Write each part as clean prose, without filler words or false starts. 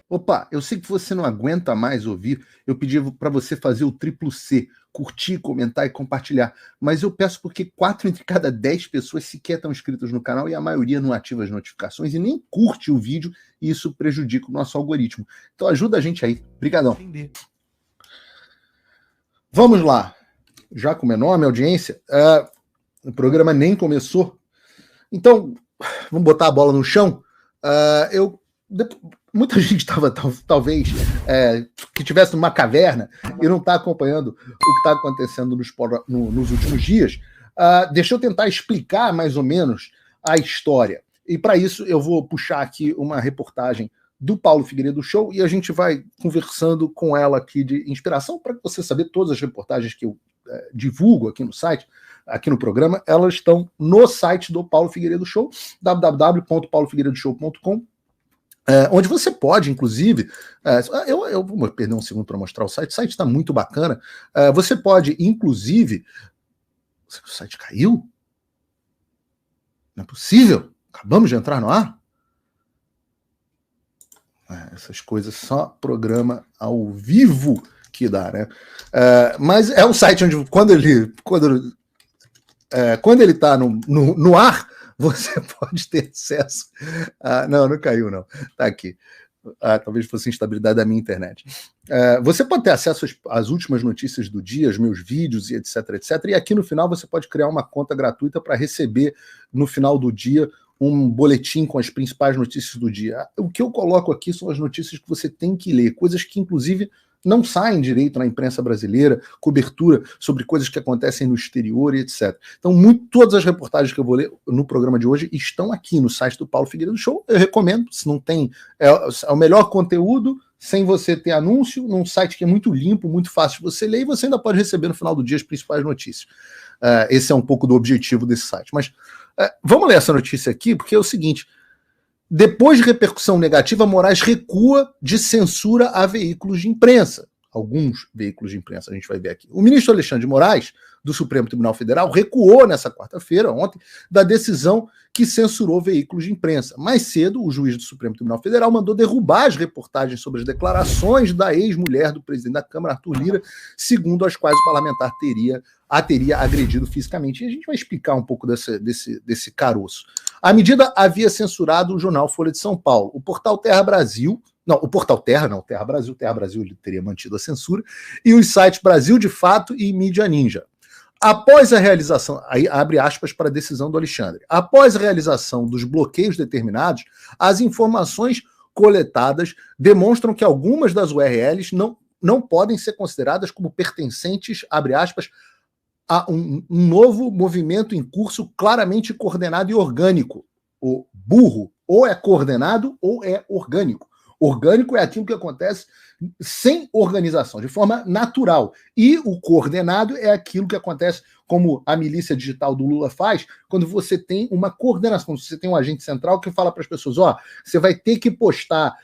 Opa, eu sei que você não aguenta mais ouvir. Eu pedi para você fazer o triplo C, curtir, comentar e compartilhar. Mas eu peço porque 4 entre cada 10 pessoas sequer estão inscritas no canal e a maioria não ativa as notificações e nem curte o vídeo, e isso prejudica o nosso algoritmo. Então ajuda a gente aí. Obrigadão. Vamos lá. Já com enorme audiência, o programa nem começou. Então, vamos botar a bola no chão. Muita gente estava, talvez, que estivesse numa caverna e não está acompanhando o que está acontecendo nos últimos dias. Deixa eu tentar explicar mais ou menos a história. E para isso eu vou puxar aqui uma reportagem do Paulo Figueiredo Show e a gente vai conversando com ela aqui de inspiração para você saber todas as reportagens que eu divulgo aqui no site, aqui no programa, elas estão no site do Paulo Figueiredo Show, www.paulofigueiredoshow.com, onde você pode, inclusive, eu vou perder um segundo para mostrar o site está muito bacana, você pode, inclusive, o site caiu? Não é possível? Acabamos de entrar no ar? Essas coisas só programa ao vivo que dá, né? Mas é um site onde, quando ele está no ar, você pode ter acesso. Não caiu, não. Está aqui. Talvez fosse instabilidade da minha internet. Você pode ter acesso às últimas notícias do dia, aos meus vídeos e etc, etc. E aqui no final você pode criar uma conta gratuita para receber no final do dia um boletim com as principais notícias do dia. O que eu coloco aqui são as notícias que você tem que ler, coisas que, inclusive, não saem direito na imprensa brasileira, cobertura sobre coisas que acontecem no exterior e etc. Então, todas as reportagens que eu vou ler no programa de hoje estão aqui no site do Paulo Figueiredo Show. Eu recomendo, se não tem, é o melhor conteúdo, sem você ter anúncio, num site que é muito limpo, muito fácil de você ler, e você ainda pode receber no final do dia as principais notícias. Esse é um pouco do objetivo desse site. Mas vamos ler essa notícia aqui, porque é o seguinte: depois de repercussão negativa, Moraes recua de censura a veículos de imprensa. Alguns veículos de imprensa, a gente vai ver aqui. O ministro Alexandre de Moraes, do Supremo Tribunal Federal, recuou nessa quarta-feira, ontem, da decisão que censurou veículos de imprensa. Mais cedo, o juiz do Supremo Tribunal Federal mandou derrubar as reportagens sobre as declarações da ex-mulher do presidente da Câmara, Arthur Lira, segundo as quais o parlamentar teria agredido fisicamente. E a gente vai explicar um pouco desse caroço. A medida havia censurado o jornal Folha de São Paulo, o portal Terra Brasil, Terra Brasil ele teria mantido a censura, e os sites Brasil de Fato e Mídia Ninja. Após a realização, aí abre aspas para a decisão do Alexandre, após a realização dos bloqueios determinados, as informações coletadas demonstram que algumas das URLs não podem ser consideradas como pertencentes, abre aspas, a um novo movimento em curso claramente coordenado e orgânico. O burro ou é coordenado ou é orgânico. Orgânico é aquilo que acontece sem organização, de forma natural. E o coordenado é aquilo que acontece, como a milícia digital do Lula faz, quando você tem uma coordenação, quando você tem um agente central que fala para as pessoas, você vai ter que postar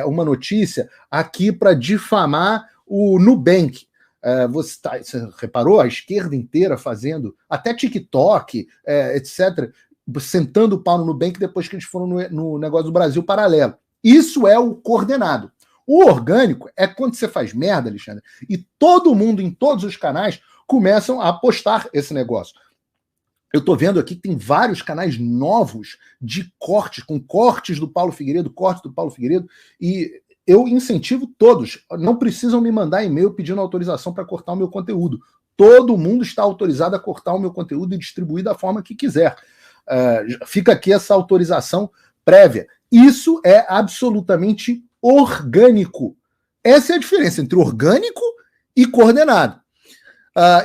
uma notícia aqui para difamar o Nubank. Você reparou a esquerda inteira fazendo, até TikTok, etc., sentando o pau no Nubank depois que eles foram no negócio do Brasil Paralelo. Isso é o coordenado. O orgânico é quando você faz merda, Alexandre, e todo mundo em todos os canais começam a postar esse negócio. Eu estou vendo aqui que tem vários canais novos de cortes, com cortes do Paulo Figueiredo, e eu incentivo todos. Não precisam me mandar e-mail pedindo autorização para cortar o meu conteúdo. Todo mundo está autorizado a cortar o meu conteúdo e distribuir da forma que quiser. Fica aqui essa autorização prévia. Isso é absolutamente orgânico. Essa é a diferença entre orgânico e coordenado.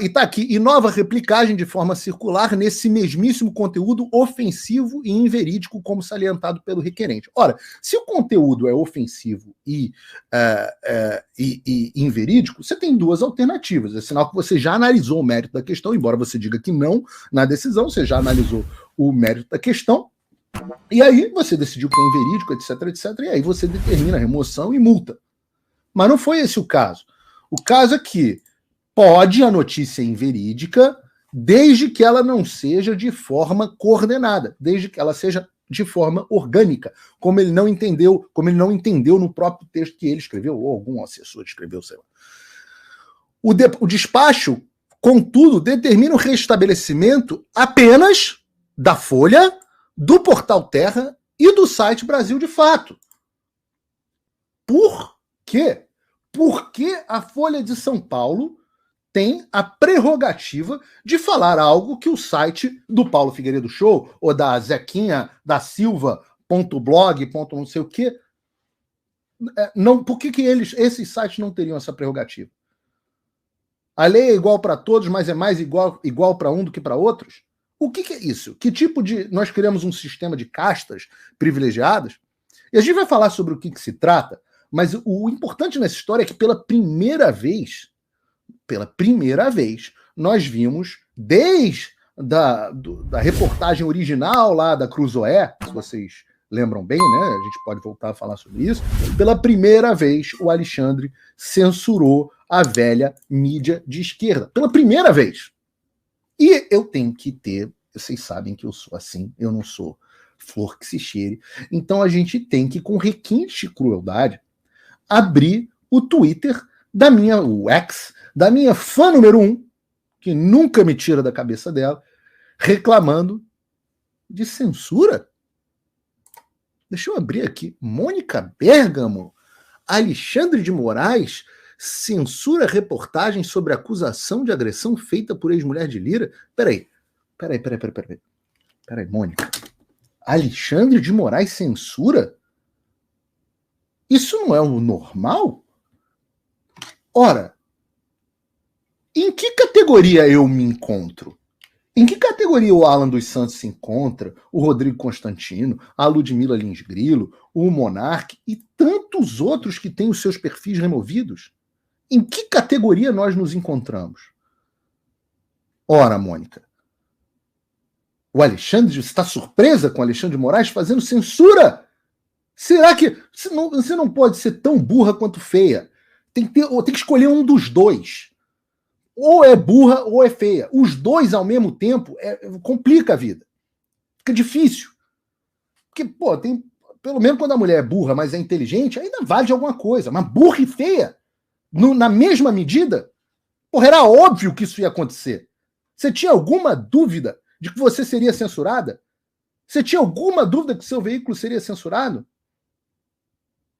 E está aqui, e nova replicagem de forma circular nesse mesmíssimo conteúdo ofensivo e inverídico, como salientado pelo requerente. Ora, se o conteúdo é ofensivo e inverídico, você tem duas alternativas. É sinal que você já analisou o mérito da questão, embora você diga que não na decisão, você já analisou o mérito da questão, e aí você decidiu que é inverídico, etc, etc, e aí você determina remoção e multa. Mas não foi esse o caso. O caso é que pode a notícia inverídica, desde que ela não seja de forma coordenada, desde que ela seja de forma orgânica, como ele não entendeu no próprio texto que ele escreveu, ou algum assessor escreveu, sei lá. O despacho, contudo, determina o restabelecimento apenas da Folha, do Portal Terra e do site Brasil de Fato. Por quê? Porque a Folha de São Paulo tem a prerrogativa de falar algo que o site do Paulo Figueiredo Show ou da Zequinha da Silva.blog, não sei o quê. Não, por que esses sites não teriam essa prerrogativa? A lei é igual para todos, mas é mais igual para um do que para outros? O que é isso? Que tipo de... Nós criamos um sistema de castas privilegiadas? E a gente vai falar sobre o que se trata, mas o importante nessa história é que pela primeira vez, nós vimos, desde da reportagem original lá da Cruzoé, se vocês lembram bem, né? A gente pode voltar a falar sobre isso. Pela primeira vez, o Alexandre censurou a velha mídia de esquerda. Pela primeira vez. E eu tenho que ter... Vocês sabem que eu sou assim, eu não sou flor que se cheire. Então a gente tem que, com requinte de crueldade, abrir o Twitter o X, da minha fã número 1, que nunca me tira da cabeça dela, reclamando de censura. Deixa eu abrir aqui. Mônica Bergamo, Alexandre de Moraes censura reportagem sobre acusação de agressão feita por ex-mulher de Lira. Peraí, Mônica. Alexandre de Moraes censura? Isso não é o normal? Ora, em que categoria eu me encontro? Em que categoria o Alan dos Santos se encontra, o Rodrigo Constantino, a Ludmila Lins Grilo, o Monark e tantos outros que têm os seus perfis removidos? Em que categoria nós nos encontramos? Ora, Mônica, o Alexandre está surpresa com o Alexandre de Moraes fazendo censura? Será que você não pode ser tão burra quanto feia? Tem que escolher um dos dois. Ou é burra ou é feia. Os dois ao mesmo tempo complica a vida. Fica difícil. Porque, pelo menos quando a mulher é burra, mas é inteligente, ainda vale de alguma coisa. Mas burra e feia, na mesma medida, era óbvio que isso ia acontecer. Você tinha alguma dúvida de que você seria censurada? Você tinha alguma dúvida que seu veículo seria censurado?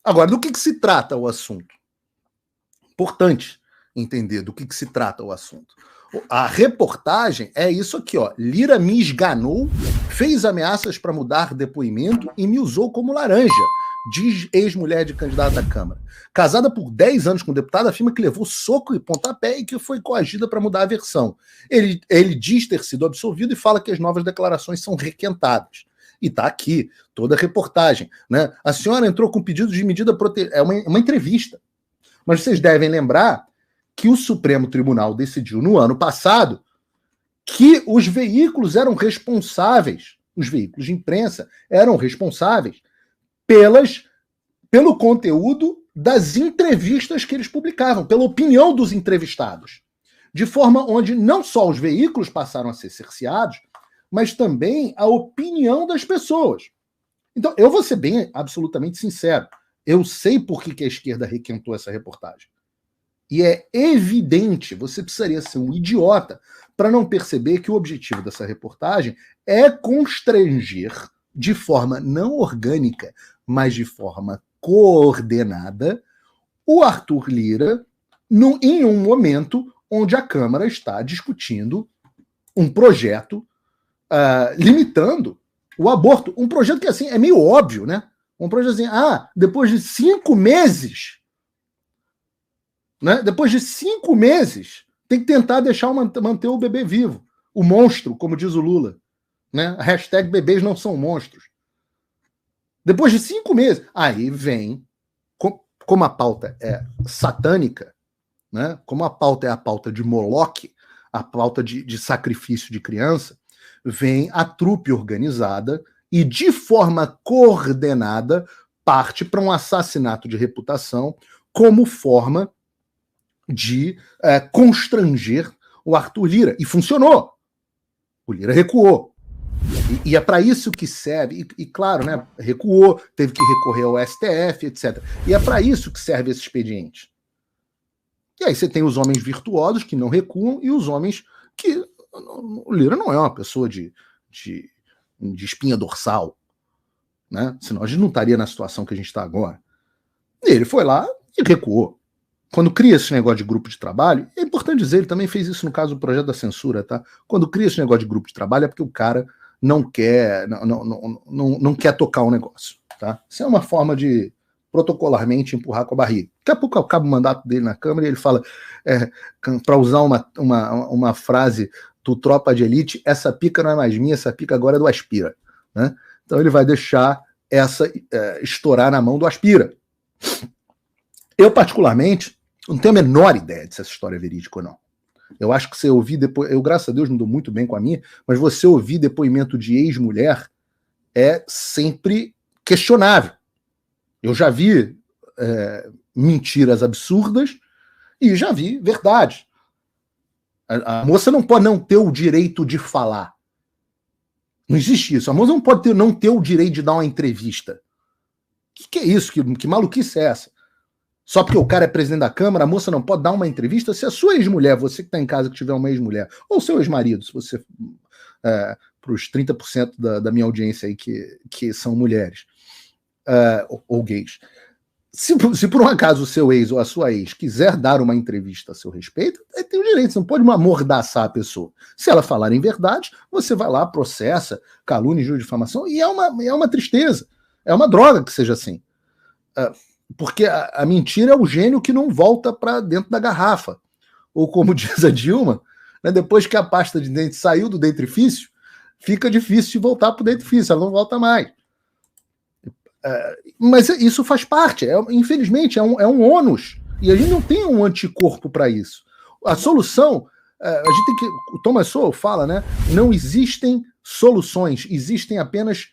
Agora, do que se trata o assunto? Importante entender do que se trata o assunto. A reportagem é isso aqui, ó. Lira me esganou, fez ameaças para mudar depoimento e me usou como laranja, diz ex-mulher de candidata à Câmara. Casada por 10 anos com o deputado, afirma que levou soco e pontapé e que foi coagida para mudar a versão. Ele diz ter sido absolvido e fala que as novas declarações são requentadas. E está aqui toda a reportagem, né? A senhora entrou com pedido de medida protetiva. É uma entrevista. Mas vocês devem lembrar que o Supremo Tribunal decidiu no ano passado que os veículos eram responsáveis, os veículos de imprensa eram responsáveis pelo conteúdo das entrevistas que eles publicavam, pela opinião dos entrevistados. De forma onde não só os veículos passaram a ser cerceados, mas também a opinião das pessoas. Então, eu vou ser bem absolutamente sincero. Eu sei por que a esquerda requentou essa reportagem. E é evidente, você precisaria ser um idiota para não perceber que o objetivo dessa reportagem é constranger de forma não orgânica, mas de forma coordenada, o Arthur Lira em um momento onde a Câmara está discutindo um projeto limitando o aborto. Um projeto que assim é meio óbvio, né? Um projeto assim, depois de 5 meses, né? Depois de 5 meses, tem que tentar manter o bebê vivo. O monstro, como diz o Lula. Né? A hashtag bebês não são monstros. Depois de 5 meses, aí vem, como a pauta é satânica, né? Como a pauta é a pauta de Moloque, a pauta de sacrifício de criança, vem a trupe organizada e, de forma coordenada, parte para um assassinato de reputação como forma de constranger o Arthur Lira. E funcionou. O Lira recuou. E é para isso que serve, e claro, né, recuou, teve que recorrer ao STF, etc. E é para isso que serve esse expediente. E aí você tem os homens virtuosos que não recuam e os homens que... O Lira não é uma pessoa de espinha dorsal, né? Senão a gente não estaria na situação que a gente está agora. E ele foi lá e recuou. Quando cria esse negócio de grupo de trabalho, é importante dizer, ele também fez isso no caso do projeto da censura, tá? Quando cria esse negócio de grupo de trabalho é porque o cara não quer tocar o negócio, tá? Isso é uma forma de protocolarmente empurrar com a barriga. Daqui a pouco acaba o mandato dele na Câmara e ele fala, para usar uma frase do Tropa de Elite, essa pica não é mais minha, essa pica agora é do Aspira, né? Então ele vai deixar essa estourar na mão do Aspira. Eu, particularmente, não tenho a menor ideia de se essa história é verídica ou não. Eu acho que você ouvir depois... Eu, graças a Deus, me dou muito bem com a minha, mas você ouvir depoimento de ex-mulher é sempre questionável. Eu já vi mentiras absurdas e já vi verdade. A moça não pode não ter o direito de falar. Não existe isso. A moça não pode não ter o direito de dar uma entrevista. O que é isso? Que maluquice é essa? Só porque o cara é presidente da Câmara, a moça não pode dar uma entrevista? Se a sua ex-mulher, você que está em casa que tiver uma ex-mulher, ou seu ex-marido, se você... para os 30% da minha audiência aí que são mulheres, ou gays. Se por um acaso o seu ex ou a sua ex quiser dar uma entrevista a seu respeito, tem o direito, você não pode amordaçar a pessoa. Se ela falar em verdade, você vai lá, processa, calúnia, injúria, difamação, e é uma tristeza. É uma droga que seja assim. Porque a mentira é o gênio que não volta para dentro da garrafa. Ou como diz a Dilma, né, depois que a pasta de dente saiu do dentrifício, fica difícil de voltar para o dentrifício, ela não volta mais. Mas isso faz parte, infelizmente, é um ônus. E a gente não tem um anticorpo para isso. A solução, a gente tem que... O Thomas Sowell fala, né? Não existem soluções, existem apenas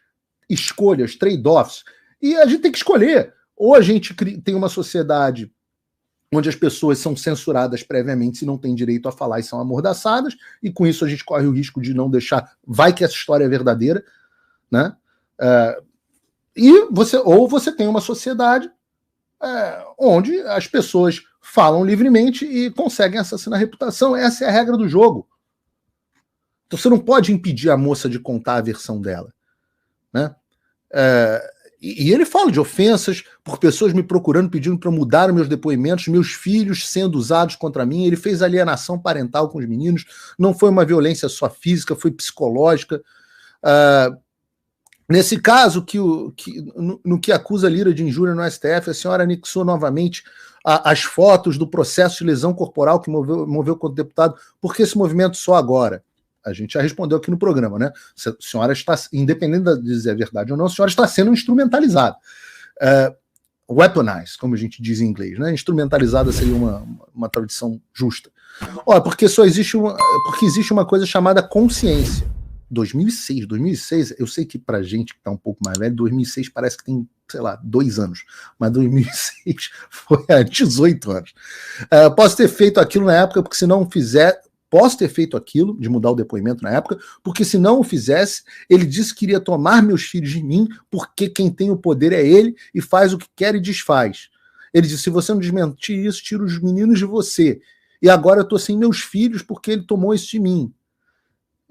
escolhas, trade-offs. E a gente tem que escolher. Ou a gente tem uma sociedade onde as pessoas são censuradas previamente se não têm direito a falar e são amordaçadas, e com isso a gente corre o risco de não deixar... Vai que essa história é verdadeira, né? Ou você tem uma sociedade onde as pessoas falam livremente e conseguem assassinar a reputação. Essa é a regra do jogo. Então você não pode impedir a moça de contar a versão dela, né? E ele fala de ofensas por pessoas me procurando, pedindo para mudar os meus depoimentos, meus filhos sendo usados contra mim. Ele fez alienação parental com os meninos. Não foi uma violência só física, foi psicológica. Nesse caso, no que acusa Lira de injúria no STF, a senhora anexou novamente as fotos do processo de lesão corporal que moveu contra o deputado. Por que esse movimento só agora? A gente já respondeu aqui no programa, né? A senhora está, independente de dizer a verdade ou não, a senhora está sendo instrumentalizada. Weaponized, como a gente diz em inglês, né? Instrumentalizada seria uma tradução justa. Olha, porque existe uma coisa chamada consciência. 2006, eu sei que pra gente que tá um pouco mais velho, 2006 parece que tem, sei lá, 2 anos, mas 2006 foi há 18 anos. Posso ter feito aquilo na época, porque se não fizer... Posso ter feito aquilo, de mudar o depoimento na época, porque se não o fizesse, ele disse que iria tomar meus filhos de mim, porque quem tem o poder é ele, e faz o que quer e desfaz. Ele disse, se você não desmentir isso, tira os meninos de você. E agora eu tô sem meus filhos, porque ele tomou isso de mim.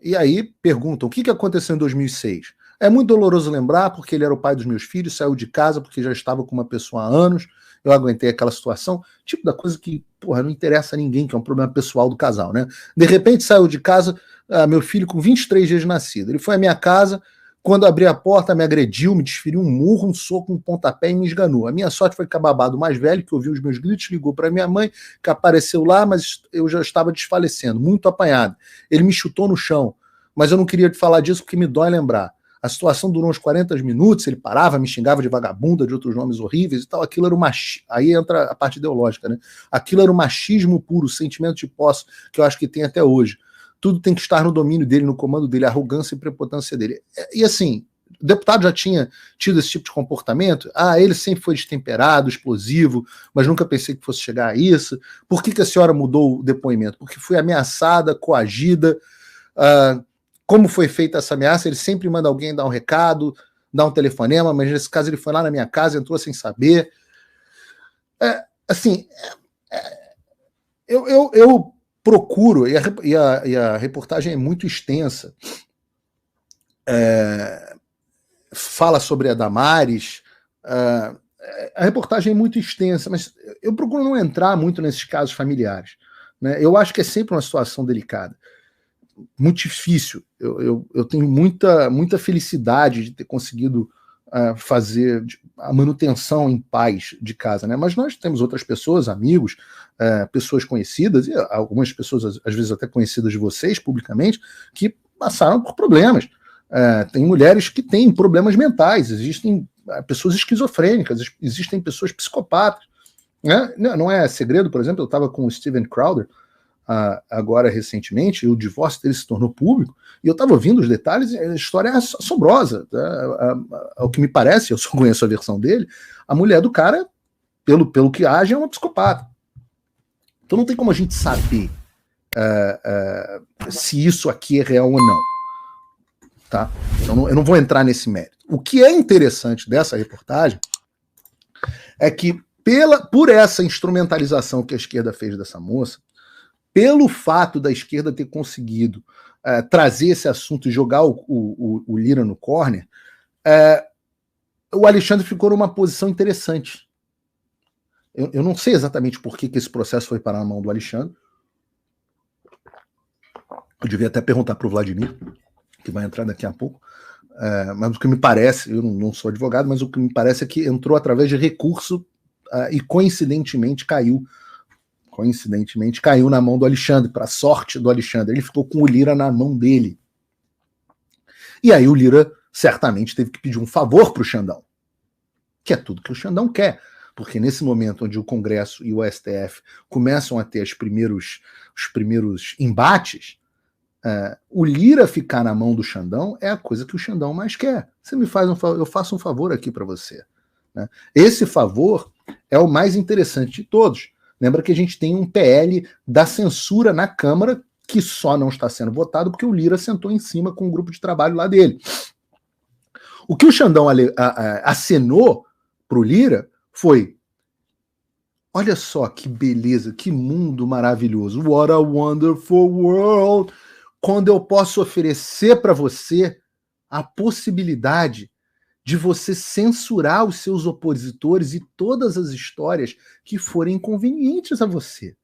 E aí perguntam, o que aconteceu em 2006? É muito doloroso lembrar, porque ele era o pai dos meus filhos, saiu de casa porque já estava com uma pessoa há anos, eu aguentei aquela situação, tipo da coisa que, porra, não interessa a ninguém, que é um problema pessoal do casal, né? De repente saiu de casa, meu filho com 23 dias de nascido, ele foi à minha casa, quando abri a porta me agrediu, me desferiu um murro, um soco, um pontapé e me esganou. A minha sorte foi que a babá do mais velho, que ouviu os meus gritos, ligou para minha mãe, que apareceu lá, mas eu já estava desfalecendo, muito apanhado. Ele me chutou no chão, mas eu não queria te falar disso porque me dói lembrar. A situação durou uns 40 minutos, ele parava, me xingava de vagabunda, de outros nomes horríveis e tal. Aquilo era o machismo. Aí entra a parte ideológica, né? Aquilo era o machismo puro, o sentimento de posse que eu acho que tem até hoje. Tudo tem que estar no domínio dele, no comando dele, a arrogância e prepotência dele. E assim, o deputado já tinha tido esse tipo de comportamento? Ele sempre foi destemperado, explosivo, mas nunca pensei que fosse chegar a isso. Por que a senhora mudou o depoimento? Porque fui ameaçada, coagida, como foi feita essa ameaça, ele sempre manda alguém dar um recado, dar um telefonema, mas nesse caso ele foi lá na minha casa, entrou sem saber. Eu procuro, e a reportagem é muito extensa, fala sobre a Damares, a reportagem é muito extensa, mas eu procuro não entrar muito nesses casos familiares, né? Eu acho que é sempre uma situação delicada, muito difícil. Eu tenho muita felicidade de ter conseguido fazer a manutenção em paz de casa, né? Mas nós temos outras pessoas, amigos, pessoas conhecidas, e algumas pessoas, às vezes até conhecidas de vocês publicamente, que passaram por problemas. Tem mulheres que têm problemas mentais, existem pessoas esquizofrênicas, existem pessoas psicopatas, né? Não é segredo, por exemplo, eu estava com o Steven Crowder agora recentemente, e o divórcio dele se tornou público, e eu estava ouvindo os detalhes, a história é assombrosa. Ao que me parece, eu só conheço a versão dele, a mulher do cara, pelo que age, é uma psicopata. Então não tem como a gente saber se isso aqui é real ou não. Tá? Então eu não vou entrar nesse mérito. O que é interessante dessa reportagem é que, por essa instrumentalização que a esquerda fez dessa moça, pelo fato da esquerda ter conseguido trazer esse assunto e jogar o Lira no corner, o Alexandre ficou numa posição interessante. Eu não sei exatamente por que esse processo foi parar na mão do Alexandre. Eu devia até perguntar para o Vladimir, que vai entrar daqui a pouco. Mas o que me parece, eu não sou advogado, mas o que me parece é que entrou através de recurso e coincidentemente caiu na mão do Alexandre, para a sorte do Alexandre. Ele ficou com o Lira na mão dele. E aí o Lira certamente teve que pedir um favor para o Xandão, que é tudo que o Xandão quer, porque nesse momento onde o Congresso e o STF começam a ter os primeiros embates, o Lira ficar na mão do Xandão é a coisa que o Xandão mais quer. Você me faz um favor, eu faço um favor aqui para você, né? Esse favor é o mais interessante de todos. Lembra que a gente tem um PL da censura na Câmara que só não está sendo votado porque o Lira sentou em cima com um grupo de trabalho lá dele. O que o Xandão acenou para o Lira foi: olha só que beleza, que mundo maravilhoso. What a wonderful world. Quando eu posso oferecer para você a possibilidade de você censurar os seus opositores e todas as histórias que forem inconvenientes a você.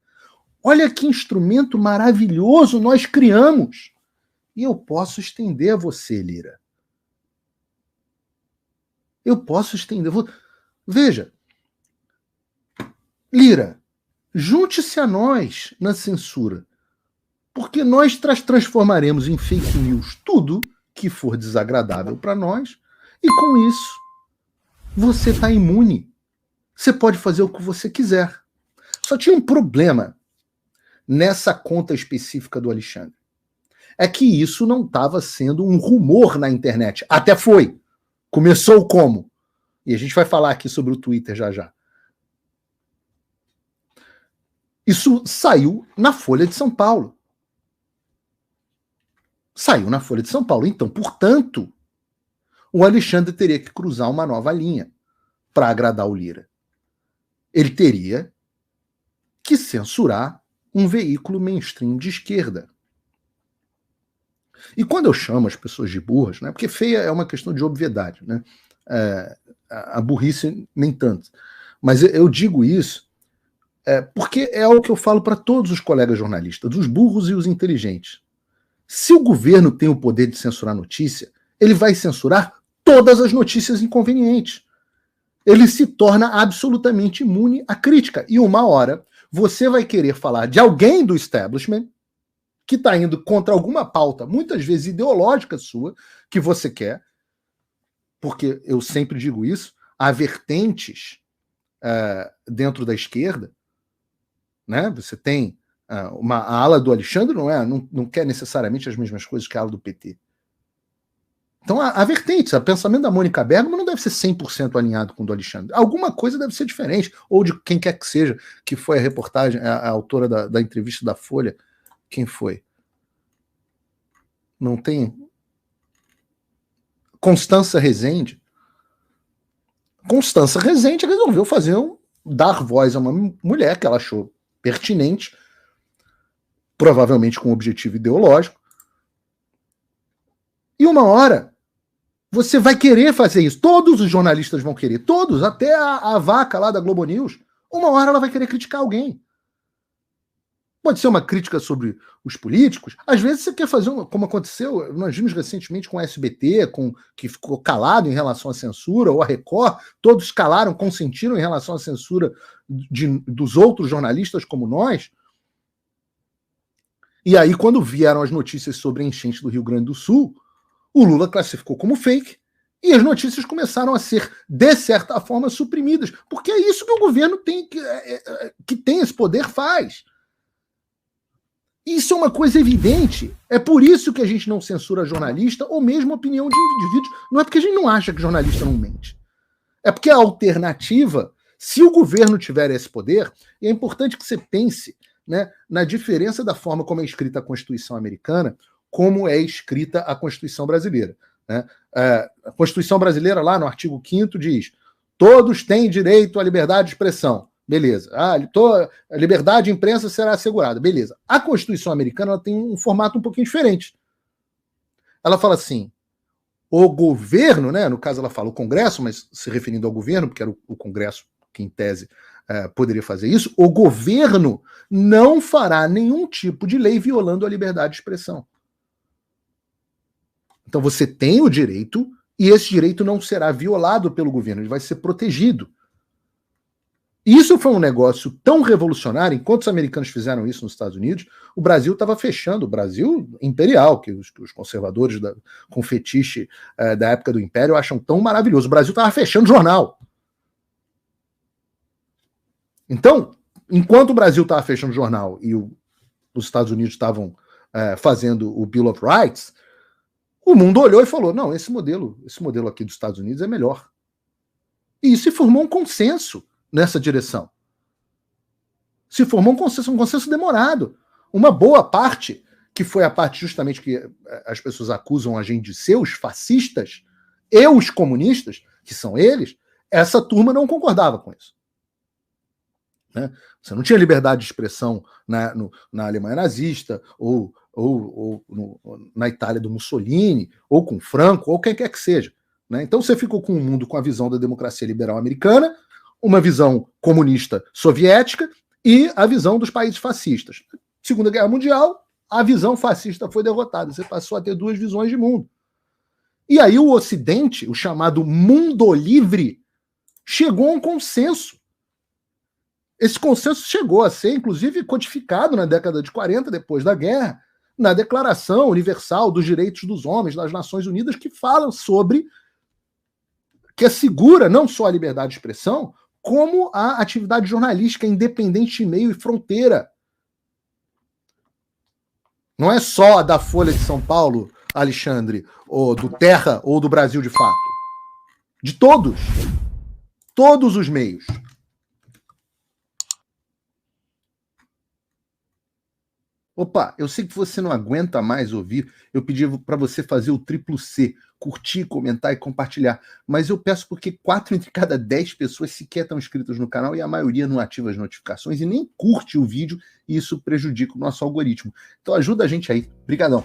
Olha que instrumento maravilhoso nós criamos. E eu posso estender a você, Lira. Eu posso estender. Veja, Lira, junte-se a nós na censura, porque nós transformaremos em fake news tudo que for desagradável para nós, e com isso você está imune. Você pode fazer o que você quiser. Só tinha um problema nessa conta específica do Alexandre. É que isso não estava sendo um rumor na internet. Até foi. Começou como? E a gente vai falar aqui sobre o Twitter já já. Isso saiu na Folha de São Paulo. Saiu na Folha de São Paulo. Então, portanto, o Alexandre teria que cruzar uma nova linha para agradar o Lira. Ele teria que censurar um veículo mainstream de esquerda. E quando eu chamo as pessoas de burras, né, porque feia é uma questão de obviedade, né? A burrice nem tanto. Mas eu digo isso porque é o que eu falo para todos os colegas jornalistas, os burros e os inteligentes. Se o governo tem o poder de censurar notícia, ele vai censurar todas as notícias inconvenientes. Ele se torna absolutamente imune à crítica. E uma hora você vai querer falar de alguém do establishment que está indo contra alguma pauta, muitas vezes ideológica sua, que você quer, porque eu sempre digo isso, há vertentes dentro da esquerda, né? Você tem a ala do Alexandre, não quer necessariamente as mesmas coisas que a ala do PT. Então, há vertentes. O pensamento da Mônica Bergman não deve ser 100% alinhado com o do Alexandre. Alguma coisa deve ser diferente, ou de quem quer que seja, que foi a reportagem, a autora da entrevista da Folha. Quem foi? Não tem? Constança Rezende. Constança Rezende resolveu dar voz a uma mulher que ela achou pertinente, provavelmente com um objetivo ideológico. E uma hora você vai querer fazer isso. Todos os jornalistas vão querer. Todos, até a vaca lá da Globo News. Uma hora ela vai querer criticar alguém. Pode ser uma crítica sobre os políticos. Às vezes você quer fazer, como aconteceu, nós vimos recentemente com o SBT, que ficou calado em relação à censura, ou a Record, todos calaram, consentiram em relação à censura dos outros jornalistas como nós. E aí, quando vieram as notícias sobre a enchente do Rio Grande do Sul, o Lula classificou como fake e as notícias começaram a ser, de certa forma, suprimidas. Porque é isso que o governo que tem esse poder faz. Isso é uma coisa evidente. É por isso que a gente não censura jornalista ou mesmo opinião de indivíduos. Não é porque a gente não acha que jornalista não mente. É porque a alternativa, se o governo tiver esse poder, e é importante que você pense, né, na diferença da forma como é escrita a Constituição americana, como é escrita a Constituição brasileira. Né? A Constituição brasileira, lá no artigo 5º, diz: todos têm direito à liberdade de expressão. Beleza. A liberdade de imprensa será assegurada. Beleza. A Constituição americana ela tem um formato um pouquinho diferente. Ela fala assim: o governo, né, no caso ela fala o Congresso, mas se referindo ao governo, porque era o Congresso que, em tese, poderia fazer isso, o governo não fará nenhum tipo de lei violando a liberdade de expressão. Então você tem o direito, e esse direito não será violado pelo governo, ele vai ser protegido. Isso foi um negócio tão revolucionário. Enquanto os americanos fizeram isso nos Estados Unidos, o Brasil estava fechando, o Brasil imperial, que os conservadores com fetiche da época do Império acham tão maravilhoso. O Brasil estava fechando jornal. Então, enquanto o Brasil estava fechando jornal e os Estados Unidos estavam fazendo o Bill of Rights, o mundo olhou e falou: não, esse modelo aqui dos Estados Unidos é melhor. E se formou um consenso nessa direção. Se formou um consenso demorado. Uma boa parte, que foi a parte justamente que as pessoas acusam a gente de ser os fascistas e os comunistas, que são eles, essa turma não concordava com isso. Né? Você não tinha liberdade de expressão na Alemanha nazista, ou na Itália do Mussolini, ou com Franco, ou quem quer que seja. Né? Então você ficou com um mundo com a visão da democracia liberal americana, uma visão comunista soviética e a visão dos países fascistas. Segunda Guerra Mundial, a visão fascista foi derrotada. Você passou a ter duas visões de mundo. E aí o Ocidente, o chamado mundo livre, chegou a um consenso. Esse consenso chegou a ser, inclusive, codificado na década de 40, depois da guerra, na Declaração Universal dos Direitos dos Homens das Nações Unidas, que falam sobre, que assegura não só a liberdade de expressão, como a atividade jornalística independente de meio e fronteira. Não é só da Folha de São Paulo, Alexandre, ou do Terra, ou do Brasil de Fato. De todos. Todos os meios. Opa, eu sei que você não aguenta mais ouvir. Eu pedi para você fazer o triplo C, curtir, comentar e compartilhar. Mas eu peço porque 4 entre cada 10 pessoas sequer estão inscritas no canal e a maioria não ativa as notificações e nem curte o vídeo, e isso prejudica o nosso algoritmo. Então ajuda a gente aí. Obrigadão.